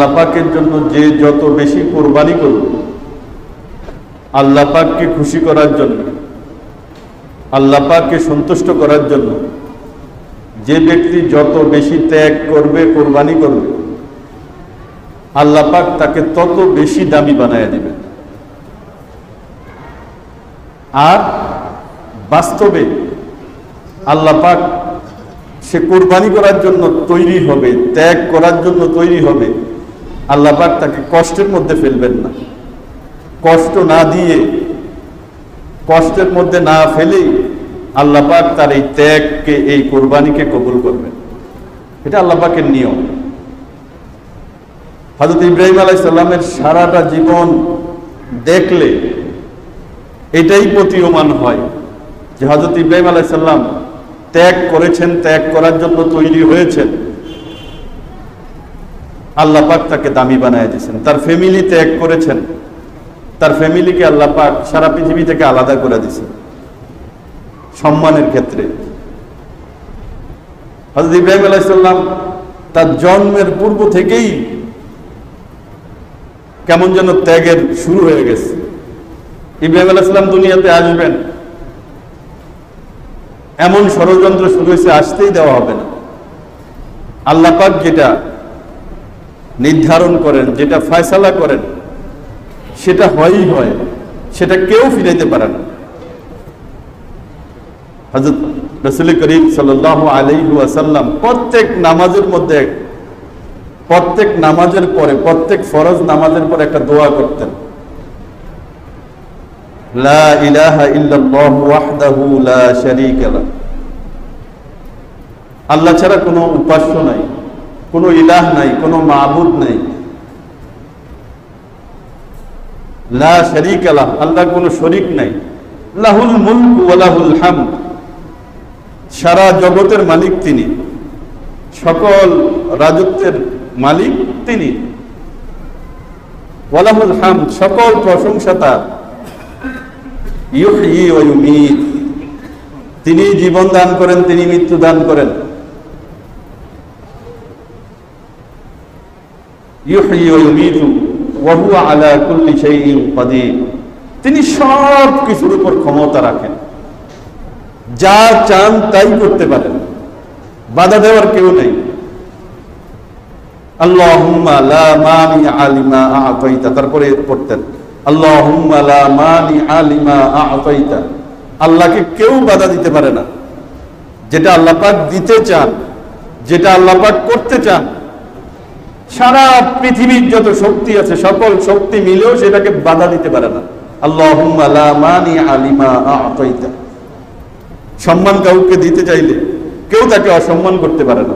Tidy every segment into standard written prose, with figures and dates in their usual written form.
আল্লাহ পাকের জন্য যে যত বেশি কোরবানি করবে, আল্লাহ পাককে খুশি করার জন্য, আল্লাহ পাককে সন্তুষ্ট করার জন্য যে ব্যক্তি যত বেশি ত্যাগ করবে, কোরবানি করবে, আল্লাহ পাক তাকে তত বেশি দামি বানায় দিবেন। আর বাস্তবে আল্লাহ পাক সে কোরবানি করার জন্য তৈরি হবে, ত্যাগ করার জন্য তৈরি হবে, আল্লাহ পাক তাকে কষ্টের মধ্যে ফেলবেন না। কষ্ট না দিয়ে, কষ্টের মধ্যে না ফেলেই আল্লাহ পাক তার এই ত্যাগকে, এই কোরবানিকে কবুল করবেন। এটা আল্লাহ পাকের নিয়ম। হযরত ইব্রাহিম আলাইহিস সালামের সারাটা জীবন দেখলে এটাই প্রতীয়মান হয় যে হযরত ইব্রাহিম আলাইহিস সালাম ত্যাগ করেছেন, ত্যাগ করার জন্য তৈরি হয়েছেন, আল্লাহ পাক তাকে দামি বানায় দিয়েছেন। তার ফ্যামিলি ত্যাগ করেছেন, তার ফ্যামিলিকে আল্লাহ পাক সারা পৃথিবী থেকে আলাদা করে দিয়েছেন সম্মানের ক্ষেত্রে। হযরত ইব্রাহিম আলাইহিস সালাম তার জন্মের পূর্ব থেকেই কেমন যেন ত্যাগের শুরু হয়ে গেছে। ইব্রাহিম আলাইহিস সালাম দুনিয়াতে আসবেন, এমন ষড়যন্ত্র শুরু হয়েছে, আসতেই দেওয়া হবে না। আল্লাহ পাক যেটা নির্ধারণ করেন, যেটা ফয়সালা করেন, সেটা হয়ই হয়, সেটা কেউ ফিরাইতে পারে না। হযরত রাসূল করিম সাল্লাল্লাহু আলাইহি ওয়াসাল্লাম প্রত্যেক নামাজের মধ্যে, প্রত্যেক নামাজের পরে, প্রত্যেক ফরজ নামাজের পরে একটা দোয়া করতেন, লা ইলাহা ইল্লাল্লাহু ওয়াহদাহু লা শারীকা লাহ। আল্লাহ ছাড়া কোনো উপাস্য নাই, কোনো ইলাহ নাই, কোনো মাবুদ নাই। লা শারীকা লাহ, আল্লাহর কোনো শরীক নাই। লাহুল মুলকু ওয়া লাহুল হামদ, সারা জগতের মালিক তিনি, সকল রাজত্বের মালিক তিনি। ওয়া লাহুল হামদ, সকল প্রশংসা তার। ইউহয়ি ওয়া ইউমীত, তিনি জীবন দান করেন, তিনি মৃত্যু দান করেন। ইউহয়ি ওয়া ইউমীতু ওয়া হুয়া আলা কুল্লি শাইইন কাদির, তিনি সব কিছুর উপর ক্ষমতা রাখেন, যা চান তাই করতে পারেন, বাধা দেওয়ার কেউ নেই। আল্লাহুম্মা লা মানিআ লিমা আ'তাইতা, তারপরে পড়তেন আল্লাহুম্মা লা মানিআ লিমা আ'তাইতা, আল্লাহকে কেউ বাধা দিতে পারে না। যেটা আল্লাহ পাক দিতে চান, যেটা আল্লাহ পাক করতে চান, সারা পৃথিবীর যত শক্তি আছে, সকল শক্তি মিলেও সেটাকে বাধা দিতে পারে না। আল্লাহুম্মা লা মানিআ লিমা আ'তাইতা, সম্মান কাউকে দিতে চাইলে কেউ তাকে অসম্মান করতে পারে না।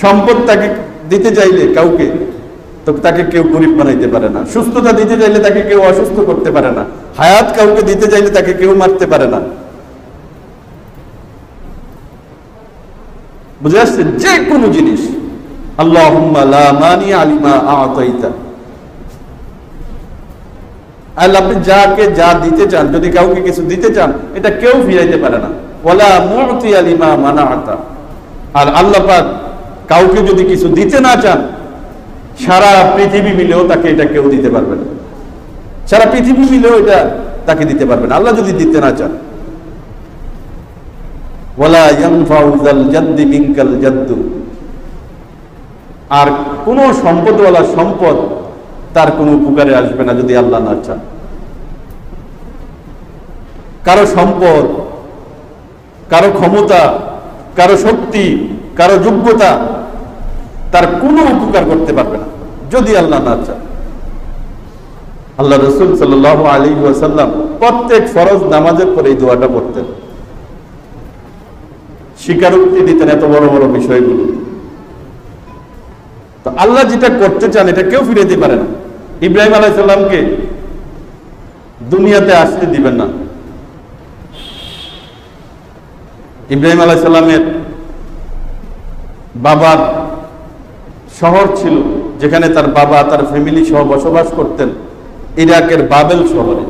সম্পদ তাকে দিতে চাইলে কাউকে, তো তাকে কেউ গরিব বানাইতে পারে না। সুস্থতা দিতে চাইলে তাকে কেউ অসুস্থ করতে পারে না। হায়াত কাউকে দিতে চাইলে তাকে কেউ মারতে পারে না। বুঝে আসছে? যে কোনো জিনিস আল্লাহুম্মা লা মানিআ লিমা আ'তাইতা, আল্লাহ আপনি যাকে যা দিতে চান, যদি কাউকে কিছু দিতে চান, এটা কেউ ফিরাইতে পারে না। ওয়ালা মু'তিয়া লিমা মানা'তা, আর আল্লাহ পাক কাউকে যদি কিছু দিতে না চান, সারা পৃথিবী মিলেও তাকে এটা কেউ দিতে পারবে না। সারা পৃথিবী মিলেও এটা তাকে দিতে পারবে না, আল্লাহ যদি দিতে না চান। ওয়ালা ইয়ানফাউ যাল জাদ্দি মিনকাল জাদ্দু, আর কোন সম্পদওয়ালা সম্পদ তার কোনো উপকারে আসবে না যদি আল্লাহ না চান। কারো সম্পদ, কারো ক্ষমতা, কারো শক্তি, কারো যোগ্যতা তার কোনো উপকার করতে পারবে না যদি আল্লাহ না চান। আল্লাহ রাসূল সাল্লাল্লাহু আলাইহি ওয়াসাল্লাম প্রত্যেক ফরজ নামাজের পরে এই দোয়াটা পড়তেন, স্বীকারোক্তি দিতেন এত বড় বড় বিষয়গুলো। তো আল্লাহ যেটা করতে চান এটা কেউ ফিরাইতে পারে না। ইব্রাহিম আলাইহিস সালামকে দুনিয়াতে আসতে দিবেন না। ইব্রাহিম আলাইহিস সালামের বাবার শহর ছিল, যেখানে তার বাবা তার ফ্যামিলি সহ বসবাস করতেন, ইরাকের বাবেল শহরে।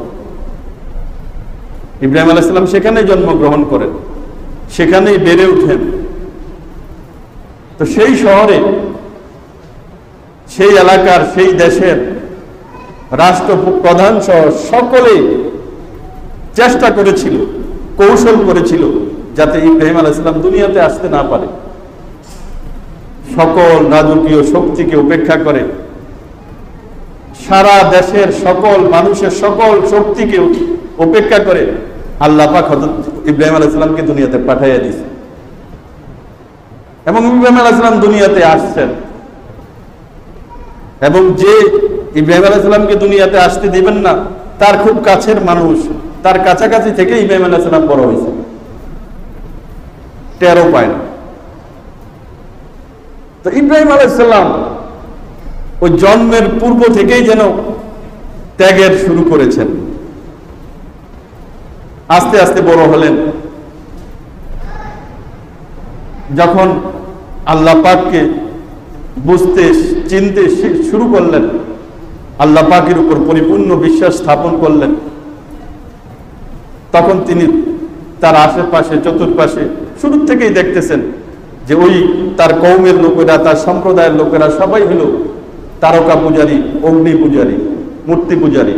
ইব্রাহিম আলাইহিস সালাম সেখানেই জন্মগ্রহণ করেন, সেখানেই বেড়ে ওঠেন। তো সেই শহরে সেই এলাকার সেই দেশের রাষ্ট্রপ্রধান সহ সকলে চেষ্টা করেছিল, কৌশল করেছিল যাতে ইব্রাহিম আলাইহিস সালাম দুনিয়াতে আসতে না পারে। সকল রাজকীয় শক্তিকে উপেক্ষা করে, সারা দেশের সকল মানুষের সকল শক্তিকে উপেক্ষা করে আল্লাহ পাক হযরত ইব্রাহিম আলাইহিস সালামকে দুনিয়াতে পাঠাইয়া দিয়েছে। এবং ইব্রাহিম আলাইহিস সালাম দুনিয়াতে আসছেন, এবং যে ইব্রাহিম আলাইহিস সালামকে দুনিয়াতে আসতে দিবেন না তার খুব কাছের মানুষ, তার কাছাকাছি থেকে ইব্রাহিম আলাইহিস সালাম বড় হয়েছে, টেরও পায় না। তো ইব্রাহিম আলাইহিস সালাম ওই জন্মের পূর্ব থেকেই যেন ত্যাগের শুরু করেছেন। আস্তে আস্তে বড় হলেন, যখন আল্লাহ পাককে বুঝতে চিনতে শুরু করলেন, আল্লাহ পাকের উপর পরিপূর্ণ বিশ্বাস স্থাপন করলেন, তখন তিনি তার আশেপাশে চতুর্পাশে শুরু থেকেই দেখতেছেন যে ওই তার কওমের লোকেরা, তার সম্প্রদায়ের লোকেরা সবাই হলো তারকা পূজারী, অগ্নি পূজারী, মূর্তি পূজারী।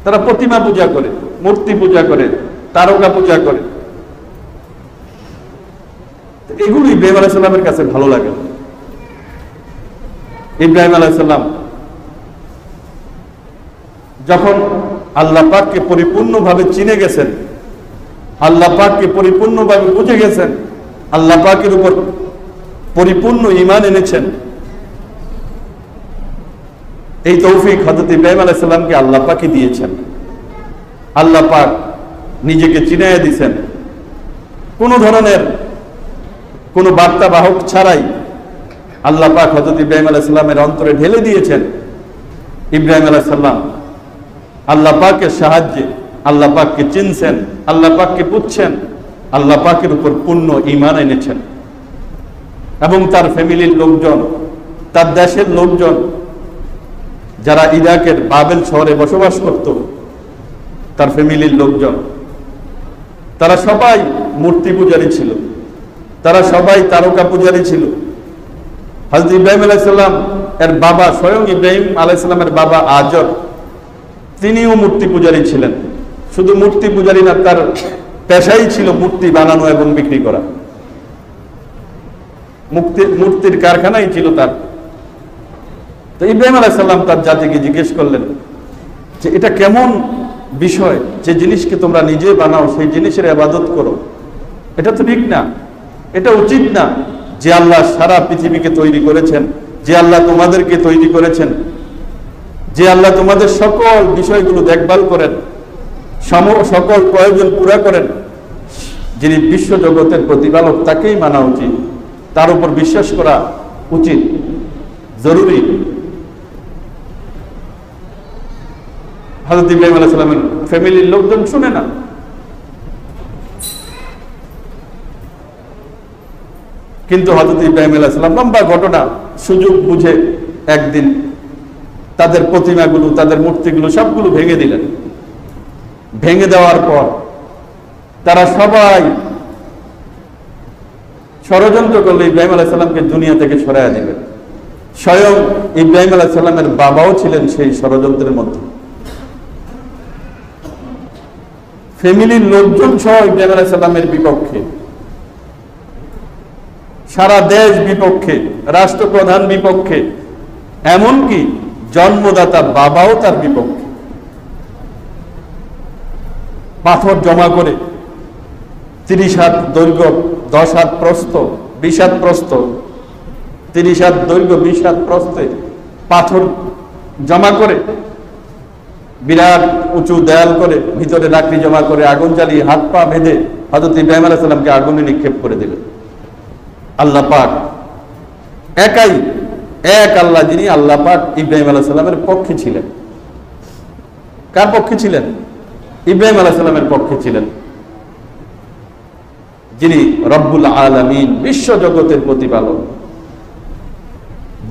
তারা প্রতিমা পূজা করে, মূর্তি পূজা করে, তারকা পূজা করে। এগুলো ইব্রাহিম আলাইহিস সালামের কাছে ভালো লাগে। ইব্রাহিম আলাইহিস সালাম যখন আল্লাহ পাককে পরিপূর্ণভাবে চিনে গেছেন, আল্লাহ পাককে পরিপূর্ণভাবে বুঝে গেছেন, আল্লাহ পাকের উপর পরিপূর্ণ ঈমান এনেছেন, এই তৌফিক হযরত ইব্রাহিম আলাইহিস সালামকে আল্লাহ পাকই দিয়েছেন। আল্লাহ পাক নিজেকে চিনাইয়া দিয়েছেন, কোন ধরনের কোন বার্তা বাহক ছাড়াই আল্লাহ পাক হযরত ইব্রাহিম আলাইহিস সালামের অন্তরে ঢেলে দিয়েছেন। ইব্রাহিম আলাইহিস সালাম আল্লাহ পাকের সাহায্যে আল্লাহ পাককে চিনছেন, আল্লাহ পাককে বুঝছেন, আল্লাহ পাকের উপর পূর্ণ ঈমান এনেছেন। এবং তার ফ্যামিলির লোকজন, তার দেশের লোকজন যারা ইরাকের বাবেল শহরে বসবাস করত, তার ফ্যামিলির লোকজন, তারা সবাই মূর্তি পূজারী ছিল, তারা সবাই তারকা পূজারী ছিল। হযরত ইব্রাহিম আলাইহিস সালাম এর বাবা, স্বয়ং ইব্রাহিম আলাইহিস সালামের বাবা আজর, তিনিও মূর্তি পূজারী ছিলেন। শুধু মূর্তি পূজারী না, তার পেশাই ছিল মূর্তি বানানো এবং বিক্রি করা, মূর্তির কারখানাই ছিল তার। তো ইব্রাহিম আলাইহিস সালাম তার জাতিকে জিজ্ঞেস করলেন যে এটা কেমন বিষয়, যে জিনিসকে তোমরা নিজে বানাও সেই জিনিসের ইবাদত করো, এটা তো ঠিক না, এটা উচিত না। যে আল্লাহ সারা পৃথিবীকে তৈরি করেছেন, যে আল্লাহ তোমাদেরকে তৈরি করেছেন, যে আল্লাহ তোমাদের সকল বিষয়গুলো দেখভাল করেন, সকল প্রয়োজন পুরা করেন, যিনি বিশ্ব জগতের প্রতিপালক, তাকেই মানা উচিত, তার উপর বিশ্বাস করা উচিত, জরুরি। হযরত ইব্রাহিম আলাইহিস সালামের ফ্যামিলির লোকজন শুনে না। কিন্তু হযরত ইব্রাহিম আলাইহিস সালাম লম্বা ঘটনা, সুযোগ বুঝে একদিন তাদের প্রতিমাগুলো, তাদের মূর্তিগুলো সবগুলো ভেঙে দিলেন। ভেঙে দেওয়ার পর তারা সবাই ষড়যন্ত্র করলে ইব্রাহিম আলাইহিস সালামকে দুনিয়া থেকে সরাইয়া দিবেন। স্বয়ং ইব্রাহিম আলাইহিস সালামের বাবাও ছিলেন সেই ষড়যন্ত্রের মধ্যে। ফ্যামিলির লোকজন সহ ইব্রাহিম আলাইহিস সালামের বিপক্ষে, সারা দেশ বিপক্ষে, রাষ্ট্রপ্রধান বিপক্ষে, এমনকি জন্মদাতা বাবাও তার বিপক্ষে। পাথর জমা করে 30 হাত দৈর্ঘ্য, 10 হাত প্রস্থ, 20 হাত প্রস্থ, 30 হাত দৈর্ঘ্য, 20 হাত প্রস্থে পাথর জমা করে, বিরাট উঁচু দেয়াল করে, ভিতরে লাকড়ি জমা করে, আগুন জ্বালিয়ে হাত পা বেঁধে হযরত ইব্রাহিম আলাইহিস সালামকে আগুনে নিক্ষেপ করে দিলেন। আল্লাহ পাক একাই, এক আল্লাহ, যিনি আল্লাহ পাক ইব্রাহিম আলাইহিস সালামের পক্ষে ছিলেন। কার পক্ষে ছিলেন? ইব্রাহিম আলাইহিস সালামের পক্ষে ছিলেন, যিনি রব্বুল আলামিন, বিশ্ব জগতের প্রতিপালক,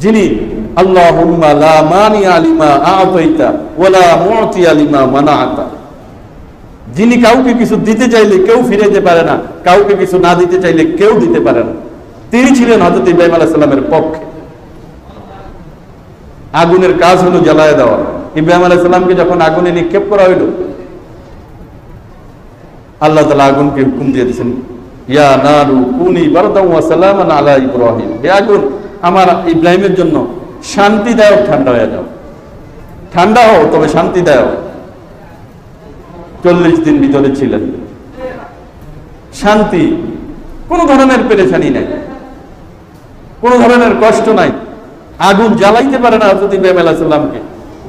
যিনি আল্লাহুম্মা লা মানিআ লিমা আ'তাইতা ওয়া লা মু'তিয়া লিমা মানা'তা, যিনি কাউকে কিছু দিতে চাইলে কেউ ফিরে যেতে পারে না, কাউকে কিছু না দিতে চাইলে কেউ দিতে পারে না, তিনি ছিলেন হযরত ইব্রাহিম আলাইহিস সালামের পক্ষে। আগুনের কাজ হলো জ্বালায় দেওয়া। ইব্রাহিম আলাইহিস সালামকে যখন আগুনে নিক্ষেপ করা হইল, আল্লাহ তাআলা আগুনকে হুকুম দিয়ে দিয়েছেন, ইয়া নারু কুনি বারদান ওয়া সালামান আলা ইব্রাহিম, হে আগুন আমার ইব্রাহিমের জন্য শান্তিদায়ক ঠান্ডা হয়ে যাও, ঠান্ডা হও তবে শান্তিদায়ক। 40 দিন ভিতরে ছিলেন, শান্তি, কোন ধরনের পেরেশানি নাই, কোন ধরনের কষ্ট নাই। আগুন জ্বালাইতে পারে না হযরত ইব্রাহিম আলাইহিস সালামকে।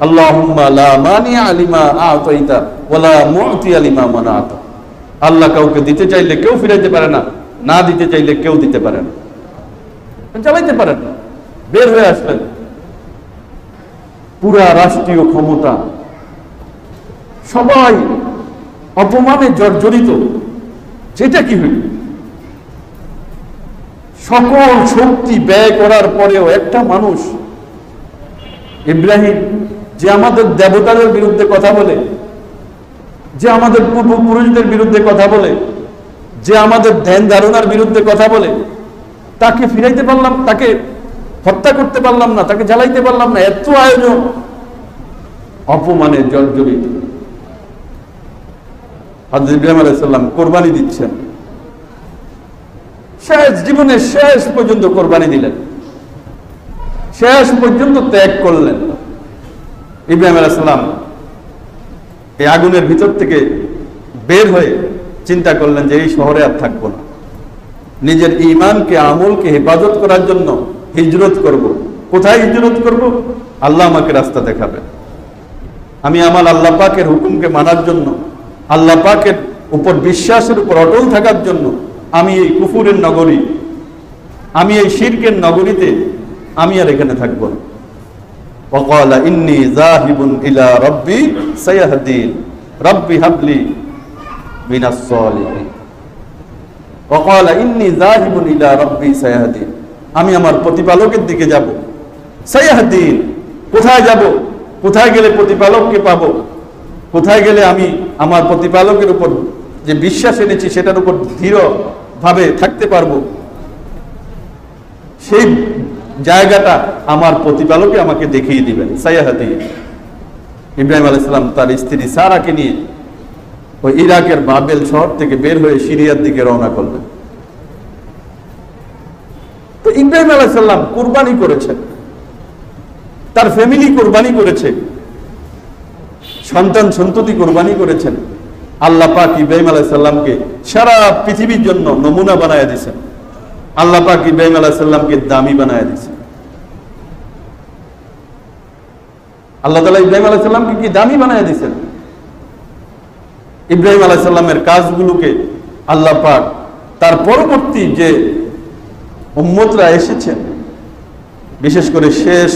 আল্লাহুম্মা লা মানিআ লিমা আ'তাইতা ওয়া লা মু'তিয়া লিমা মানা'তা। আল্লাহ কাউকে দিতে চাইলে কেউ ফিরাইতে পারে না, না দিতে চাইলে কেউ দিতে পারে না, জ্বালাইতে পারেন না। বের হয়ে আসলেন, পুরা রাষ্ট্রীয় ক্ষমতা সবাই অপমানে জর্জরিত। সেটা কি হইল? সকল শক্তি ব্যয় করার পরেও একটা মানুষ, ইব্রাহিম, যে আমাদের দেবতাদের বিরুদ্ধে কথা বলে, যে আমাদের পূর্বপুরুষদের বিরুদ্ধে কথা বলে, যে আমাদের ধ্যান ধারণার বিরুদ্ধে কথা বলে, তাকে ফিরাইতে পারলাম, তাকে হত্যা করতে পারলাম না, তাকে জ্বালাইতে পারলাম না। এত আয়োজন, অপমানে জর্জরিত। হযরত ইব্রাহিম আলাইহিস সালাম কোরবানি দিচ্ছেন, শেষ জীবনের শেষ পর্যন্ত কোরবানি দিলেন, শেষ পর্যন্ত ত্যাগ করলেন। ইব্রাহিম আলাইহিস সালাম এই আগুনের ভিতর থেকে বের হয়ে চিন্তা করলেন যে এই শহরে আর থাকবো না, নিজের ঈমানকে, আমলকে হেফাজত করার জন্য হিজরত করব। কোথায় হিজরত করব? আল্লাহ আমাকে রাস্তা দেখাবেন। আমি আমার আল্লাহ পাকের হুকুমকে মানার জন্য, আল্লাহ পাকের উপর বিশ্বাসের উপর অটল থাকার জন্য আমি এই কুফুরের নগরী, আমি এই শিরকের নগরীতে আমি আর এখানে থাকবো না। ওয়াকালা ইন্নী যাহিবুন ইলা রাব্বি সায়াহদিন রাব্বি হাবলি মিনাস সালিহিন। ওয়াকালা ইন্নী যাহিবুন ইলা রাব্বি সায়াহদিন, আমি আমার প্রতিপালকের দিকে যাব। সায়াহদিন, কোথায় যাব? কোথায় গেলে প্রতিপালককে পাবো? কোথায় গেলে আমি আমার প্রতিপালকের উপর যে বিশ্বাস এনেছি সেটার উপর দৃঢ়ভাবে থাকতে পারবো? সেই জায়গাটা আমার প্রতিপালকে আমাকে দেখিয়ে দিবেন। সায়াহদিন। ইব্রাহিম আলাইহিস সালাম তার স্ত্রী সারাকে নিয়ে ওই ইরাকের বাবেল শহর থেকে বের হয়ে সিরিয়ার দিকে রওনা করলেন। তো ইব্রাহিম আলাইহিস সালাম কুরবানি করেছেন, তার ফ্যামিলি কুরবানি করেছে, সন্তান সন্ততি কুরবানি করেছেন। আল্লাহ পাক ইব্রাহিম আলাইহিস সালামকে সারা পৃথিবীর জন্য নমুনা বানায় দিয়েছেন। আল্লাহ পাক ইব্রাহিম আলাইহিস সালামকে দামি বানায় দিয়েছেন। আল্লাহ তাআলা ইব্রাহিম আলাইহিস সালামকে কি দামি বানায় দিয়েছেন? ইব্রাহিম আলাইহিস সালামের কাজগুলোকে আল্লাহ পাক তার পরবর্তী যে উম্মতরা এসেছেন, বিশেষ করে শেষ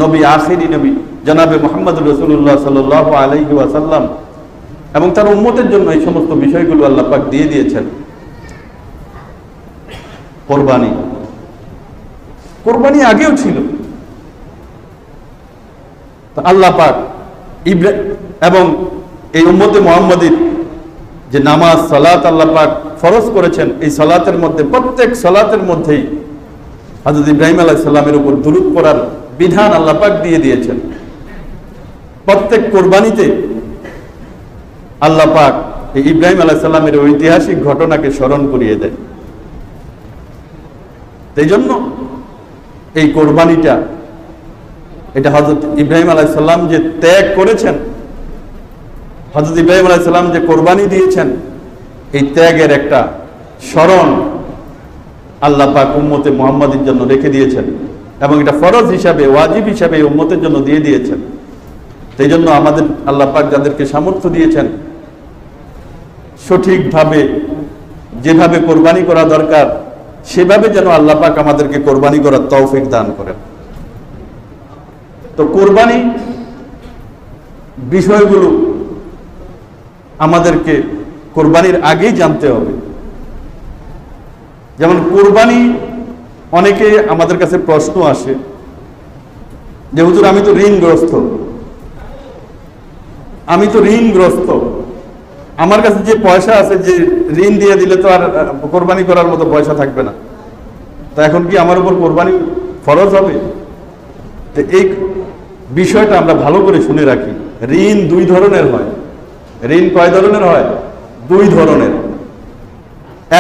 নবী, আখিরি নবী জনাবে মুহাম্মদুর রাসূলুল্লাহ সাল্লাল্লাহু আলাইহি ওয়াসাল্লাম এবং তার উম্মতের জন্য এই সমস্ত বিষয়গুলো আল্লাহ পাক দিয়ে দিয়েছেন। কোরবানি, কোরবানি আগেও ছিল। আল্লাহ পাক এবং এই উম্মতে মুহাম্মাদীর যে নামাজ, সালাত আল্লাহ পাক ফরজ করেছেন, এই সালাতের মধ্যে, প্রত্যেক সালাতের মধ্যেই হযরত ইব্রাহিম আলাইহিস সালামের উপর দুরূদ পড়ার বিধান আল্লাহ পাক দিয়ে দিয়েছেন। প্রত্যেক কোরবানিতে আল্লাহ পাক এই ইব্রাহিম আলাইহিস সালামের ঐতিহাসিক ঘটনাকে স্মরণ করিয়ে দেয়। এই জন্য এই কোরবানিটা, এটা হযরত ইব্রাহিম আলাইহিস সালাম যে ত্যাগ করেছেন, হযরত ইব্রাহিম আলাইহিস সালাম যে কোরবানি দিয়েছেন, এই ত্যাগের একটা স্মরণ আল্লাহ পাক উম্মতে মুহাম্মাদীর জন্য রেখে দিয়েছেন এবং এটা ফরজ হিসাবে, ওয়াজিব হিসাবে এই উম্মতের জন্য দিয়ে দিয়েছেন। সেই জন্য আমাদের আল্লাহ পাক যাদেরকে সামর্থ্য দিয়েছেন, সঠিকভাবে যেভাবে কোরবানি করা দরকার সেভাবে যেন আল্লাহ পাক আমাদেরকে কোরবানি করার তৌফিক দান করেন। তো কোরবানি বিষয়গুলো আমাদেরকে কোরবানির আগেই জানতে হবে। যেমন কোরবানি, অনেকে আমাদের কাছে প্রশ্ন আসে যে হুজুর আমি তো ঋণগ্রস্ত, আমার কাছে যে পয়সা আছে, যে ঋণ দিয়ে দিলে তো আর কোরবানি করার মতো পয়সা থাকবে না, তা এখন কি আমার উপর কোরবানি ফরজ হবে? তো এই বিষয়টা আমরা ভালো করে শুনে রাখি। ঋণ দুই ধরনের হয়। ঋণ কয় ধরনের হয়? দুই ধরনের।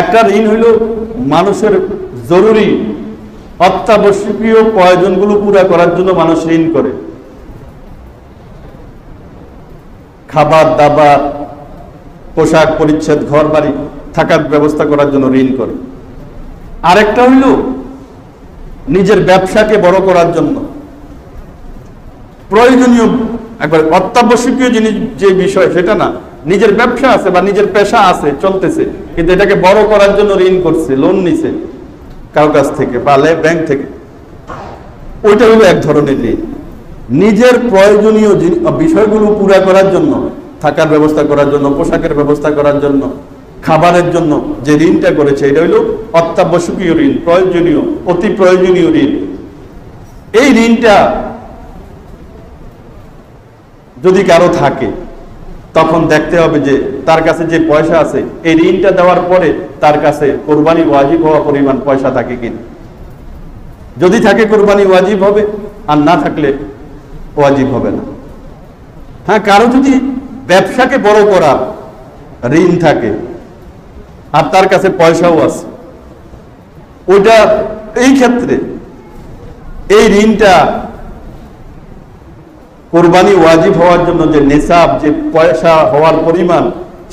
একটা ঋণ হইল মানুষের জরুরি অত্যাবশ্যকীয় প্রয়োজনগুলো পুরা করার জন্য মানুষ ঋণ করে, খাবার দাবার, পোশাক পরিচ্ছদ, ঘর বাড়ি থাকার ব্যবস্থা করার জন্য ঋণ করে। আরেকটা হইল নিজের ব্যবসাকে বড় করার জন্য, প্রয়োজনীয় একবার অত্যাবশ্যকীয় জিনিস যে বিষয় সেটা না, নিজের ব্যবসা আছে বা নিজের পেশা আছে চলতেছে, কিন্তু এটাকে বড় করার জন্য ঋণ করছে, লোন নিছে কারো কাছ থেকে বা ব্যাংক থেকে, ওইটা হলো এক ধরনের ঋণ। নিজের প্রয়োজনীয় বিষয়গুলো পুরা করার জন্য, থাকার ব্যবস্থা করার জন্য, পোশাকের ব্যবস্থা করার জন্য, খাবারের জন্য যে ঋণটা করেছে এটা হইল অত্যাবশ্যকীয় ঋণ, প্রয়োজনীয়, অতি প্রয়োজনীয় ঋণ। এই ঋণটা যদি কারো থাকে তখন দেখতে হবে যে তার কাছে যে পয়সা আছে এই ঋণটা দেওয়ার পরে তার কাছে কোরবানি ওয়াজিব হওয়া পরিমাণ পয়সা থাকে কিনা। যদি থাকে কোরবানি ওয়াজিব হবে, আর না থাকলে ওয়াজিব হবে না। হ্যাঁ, কারো যদি ব্যবসাকে বড় করার ঋণ থাকে আর তার কাছে পয়সাও আছে, ওইটা এই ক্ষেত্রে এই ঋণটা কোরবানি ওয়াজিব হওয়ার জন্য যে নেশাব, যে পয়সা হওয়ার পরিমাণ,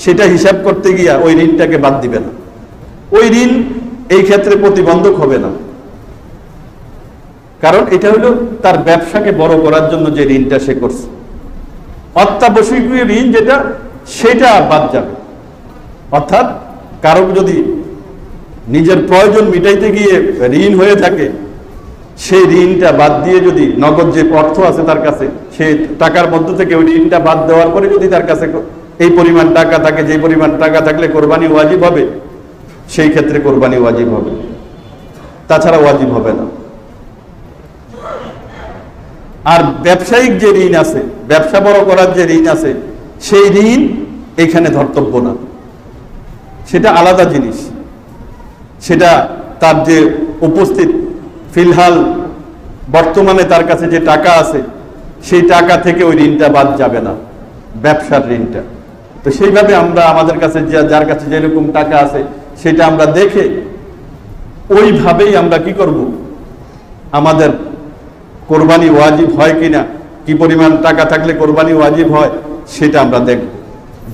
সেটা হিসাব করতে গিয়া ওই ঋণটাকে বাদ দিবে না। ওই ঋণ এই ক্ষেত্রে প্রতিবন্ধক হবে না, কারণ এটা হলো তার ব্যবসাকে বড় করার জন্য যে ঋণটা সে করছে। অত্যাবশ্যকীয় ঋণ যেটা, সেটা বাদ যাবে। অর্থাৎ কারো যদি নিজের প্রয়োজন মিটাইতে গিয়ে ঋণ হয়ে থাকে, সেই ঋণটা বাদ দিয়ে যদি নগদ যে অর্থ আছে তার কাছে, সেই টাকার মধ্য থেকে ওই ঋণটা বাদ দেওয়ার পরে যদি তার কাছে এই পরিমাণ টাকা থাকে, যে পরিমাণ টাকা থাকলে কোরবানি ওয়াজিব হবে, সেই ক্ষেত্রে কোরবানি ওয়াজিব হবে, তাছাড়া ওয়াজিব হবে না। আর ব্যবসায়িক যে ঋণ আছে, ব্যবসা বড় করার যে ঋণ আছে, সেই ঋণ এখানে ধর্তব্য না, সেটা আলাদা জিনিস। সেটা তার যে উপস্থিত ফিলহাল বর্তমানে তার কাছে যে টাকা আছে, সেই টাকা থেকে ওই ঋণটা বাদ যাবে না, ব্যবসার ঋণটা। তো সেইভাবে আমরা আমাদের কাছে যার কাছে যেরকম টাকা আছে সেটা আমরা দেখে ওইভাবেই আমরা কি করব, আমাদের কোরবানি ওয়াজিব হয় কিনা, কি পরিমাণ টাকা থাকলে কোরবানি ওয়াজিব হয়, সেটা আমরা দেখব।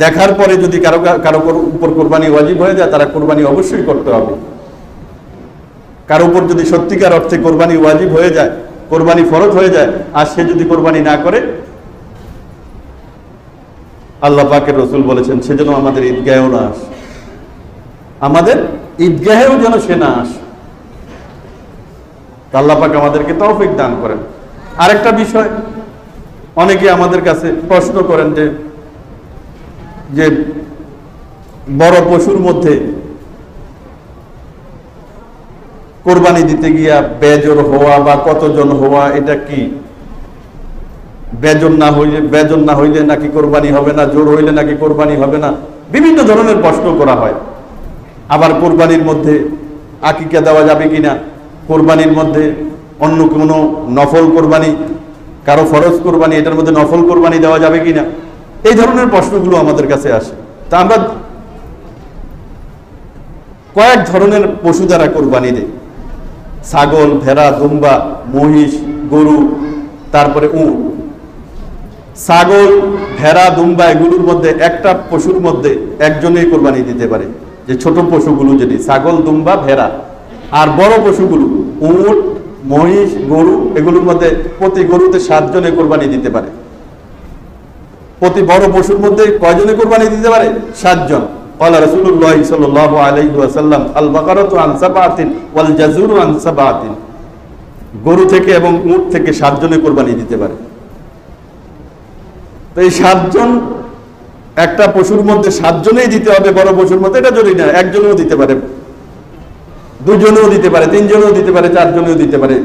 দেখার পরে যদি কারো কারো উপর কোরবানি ওয়াজিব হয়ে যায়, তারা কোরবানি অবশ্যই করতে হবে। কারো উপর যদি সত্যিকার অর্থে কোরবানি ওয়াজিব হয়ে যায়, কোরবানি ফরজ হয়ে যায়, আর সে যদি কোরবানি না করে, আল্লাহ পাকের রসুল বলেছেন সে যেন আমাদের ঈদগাহেও না আসে, আমাদের ঈদগাহেও যেন সে না আসে। আল্লাহ পাক আমাদেরকে তৌফিক দান করেন। আরেকটা বিষয়, অনেকে আমাদের কাছে প্রশ্ন করেন যে বড় পশুর মধ্যে কোরবানি দিতে গিয়া বেজর হওয়া বা কতজন হওয়া, এটা কি? বেজন না হইলে নাকি কোরবানি হবে না, জোর হইলে নাকি কোরবানি হবে না, বিভিন্ন ধরনের প্রশ্ন করা হয়। আবার কোরবানির মধ্যে আকিকা দেওয়া যাবে কিনা, কোরবানির মধ্যে অন্য কোনো নফল কোরবানি, কারো ফরজ কোরবানি, এটার মধ্যে নফল কোরবানি দেওয়া যাবে কিনা, এই ধরনের প্রশ্নগুলো আমাদের কাছে আসে। তা আমরা কয়েক ধরনের পশু দ্বারা কোরবানি দেই, ছাগল, ভেড়া, দুম্বা, মহিষ, গরু, তারপরে উট। ছাগল, ভেড়া, দুম্বা এগুলোর মধ্যে একটা পশুর মধ্যে একজনেই কোরবানি দিতে পারে, যে ছোট পশুগুলো যদি ছাগল, দুম্বা, ভেড়া। আর বড় পশুগুলো উট, মহিষ, গরু, এগুলোর মধ্যে প্রতি গরুতে 7 জনে কোরবানি দিতে পারে। প্রতি বড় পশুর মধ্যে কয়জনে কোরবানি দিতে পারে? 7 জন। قال رسول الله صلى الله عليه وسلم البقرة عن 7 والجزور عن 7। গরু থেকে এবং উট থেকে 7 জনে কোরবানি দিতে পারে। তো এই 7 জন, একটা পশুর মধ্যে 7 জনেই দিতে হবে, বড় পশুর মধ্যে, এটা জরুরি না, একজনও দিতে পারে, 2 জনও দিতে পারে, 3 জনও দিতে পারে, 4 জনও দিতে পারে,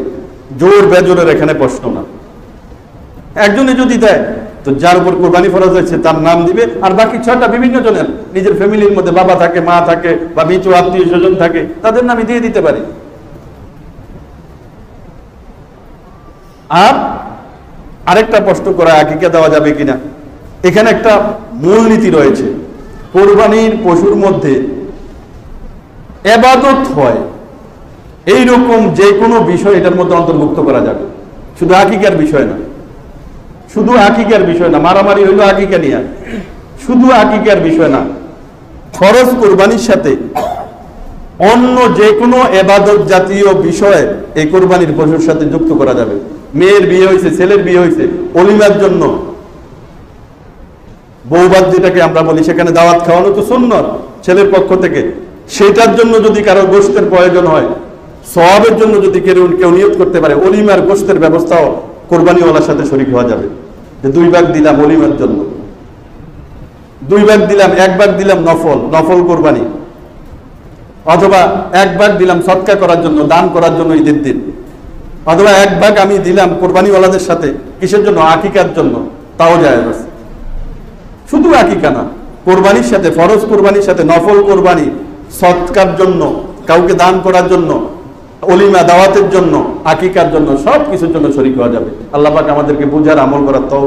জোর বেজোরের এখানে প্রশ্ন না। একজনে যদি দেয় তো যার উপর কোরবানি ফরজ হয়েছে তার নাম দিবে, আর বাকি 6টা বিভিন্ন জনের, নিজের ফ্যামিলির মধ্যে বাবা থাকে, মা থাকে, বা মিচু আত্মীয় স্বজন থাকে, তাদের নামে দিয়ে দিতে পারি। আর আরেকটা প্রশ্ন করা, আকিকা দেওয়া যাবে কিনা। এখানে একটা মূলনীতি রয়েছে, কোরবানির পশুর মধ্যে ইবাদত হয় এইরকম যে কোনো বিষয় এটার মধ্যে অন্তর্ভুক্ত করা যাবে, শুধু আকিকার বিষয় না। শুধু আকিকার বিষয় না, মারামারি হইলো আকিকা নিয়ে, শুধু আকিকার বিষয় না। ফরজ কোরবানির সাথে অন্য যে কোনো ইবাদত জাতীয় বিষয় এই কোরবানির পশুর সাথে যুক্ত করা যাবে। মেয়ের বিয়ে হয়েছে, ছেলের বিয়ে হয়েছে, অলিমার জন্য বৌভাত যেটাকে আমরা বলি, সেখানে দাওয়াত খাওয়ানো তো সুন্নত ছেলের পক্ষ থেকে। সেটার জন্য যদি কারো গোশতের প্রয়োজন হয়, সওয়াবের জন্য যদি কেউ নিয়ত করতে পারে, অলিমার গোশতের ব্যবস্থাও কোরবানিওয়ালার সাথে শরীক হওয়া যাবে। যে 2 ভাগ দিলাম অলিমার জন্য, 2 ভাগ দিলাম, 1 ভাগ দিলাম নফল কোরবানি, অথবা 1 ভাগ দিলাম সদকা করার জন্য, দান করার জন্য ঈদের দিন, অথবা 1 ভাগ আমি দিলাম কোরবানিওয়ালাদের সাথে কিসের জন্য, আকিকার জন্য, তাও যায়। শুধু আকিকা না, কোরবানির সাথে, ফরজ কোরবানির সাথে নফল কোরবানি, সদকার জন্য, কাউকে দান করার জন্য, অলিমা দাওয়াতের জন্য, আকিকার জন্য, সব কিছুর জন্য শরীক হওয়া যাবে। আল্লাহ পাক আমাদেরকে বুঝার আমল করার তৌফিক